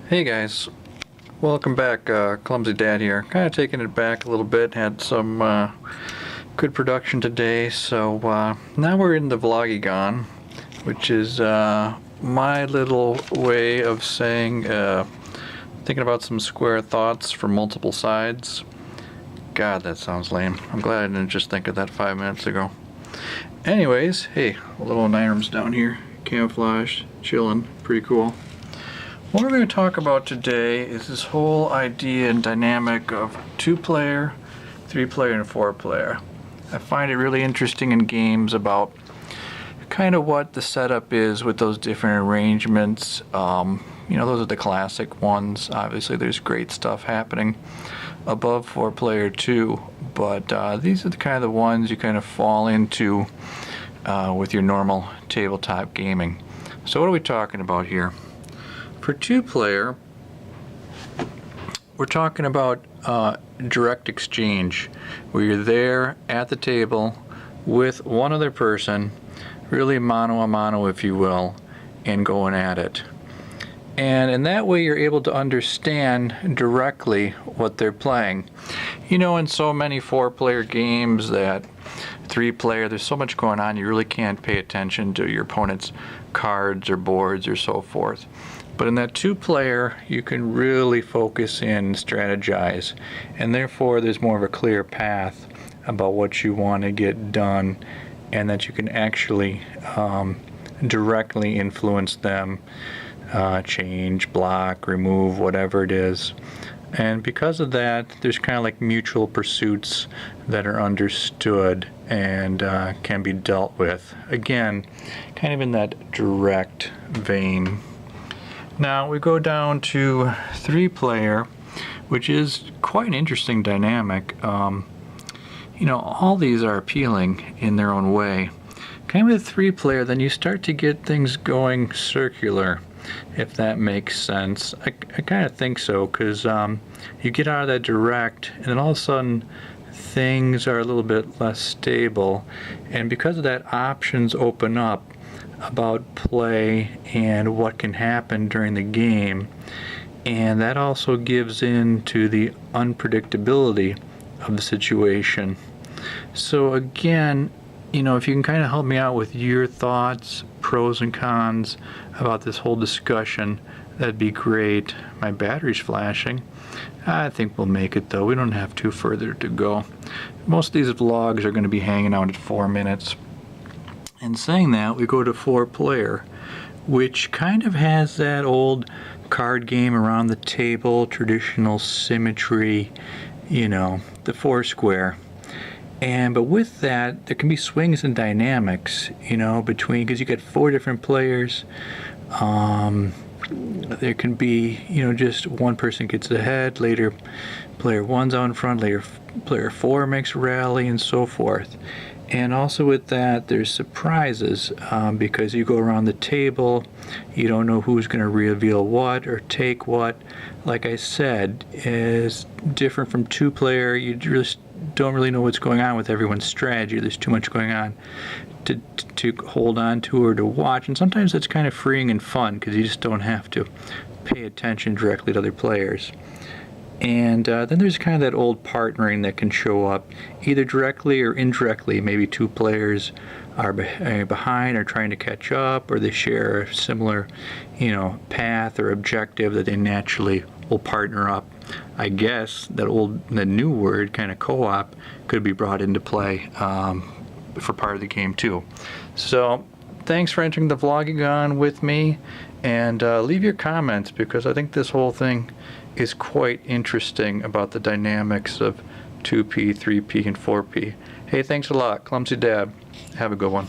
Hey guys, welcome back. Clumsy Dad here. Kind of taking it back a little bit. Had some good production today. So now we're in the Vlogygon, which is my little way of saying, thinking about some square thoughts from multiple sides. God, that sounds lame. I'm glad I didn't just think of that 5 minutes ago. Anyways, hey, a little Nyrums down here, camouflage, chilling, pretty cool. What we're going to talk about today is this whole idea and dynamic of 2-player, 3-player, and 4-player. I find it really interesting in games about kind of what the setup is with those different arrangements. You know, those are the classic ones. Obviously, there's great stuff happening above 4-player too, but these are the kind of the ones you kind of fall into with your normal tabletop gaming. So what are we talking about here? For 2-player, we're talking about direct exchange, where you're there at the table with one other person, really mano a mano, if you will, and going at it. And in that way, you're able to understand directly what they're playing. You know, in so many 4-player games that 3-player, there's so much going on, you really can't pay attention to your opponent's cards or boards or so forth. But in that 2-player, you can really focus in and strategize, and therefore there's more of a clear path about what you want to get done, and that you can actually directly influence them, change, block, remove, whatever it is. And because of that, there's kind of like mutual pursuits that are understood and can be dealt with. Again, kind of in that direct vein. Now we go down to 3-player, which is quite an interesting dynamic. You know, all these are appealing in their own way. Kind of with 3-player, then you start to get things going circular, if that makes sense. I kind of think so, because you get out of that direct, and then all of a sudden things are a little bit less stable, and because of that, options open up about play and what can happen during the game, and that also gives in to the unpredictability of the situation. So again, you know, if you can kind of help me out with your thoughts, pros and cons about this whole discussion, that'd be great. My battery's flashing. I think we'll make it though. We don't have too further to go. Most of these vlogs are going to be hanging out at 4 minutes. And saying that, we go to 4-player, which kind of has that old card game around the table, traditional symmetry, you know, the 4-square. But with that, there can be swings and dynamics, you know, between, because you get 4 different players. There can be, you know, just one person gets ahead, later player 1's out in front, later player 4 makes a rally, and so forth. And also with that, there's surprises, because you go around the table, you don't know who's going to reveal what or take what. Like I said, is different from 2-player. You just don't really know what's going on with everyone's strategy. There's too much going on to hold on to or to watch, and sometimes it's kind of freeing and fun because you just don't have to pay attention directly to other players. And then there's kind of that old partnering that can show up either directly or indirectly. Maybe 2 players are behind or trying to catch up, or they share a similar, you know, path or objective that they naturally will partner up. I guess the new word, kind of co-op, could be brought into play for part of the game too. So thanks for entering the Vlogygon with me, and leave your comments, because I think this whole thing is quite interesting about the dynamics of 2P, 3P, and 4P. Hey, thanks a lot. Clumsy Dad. Have a good one.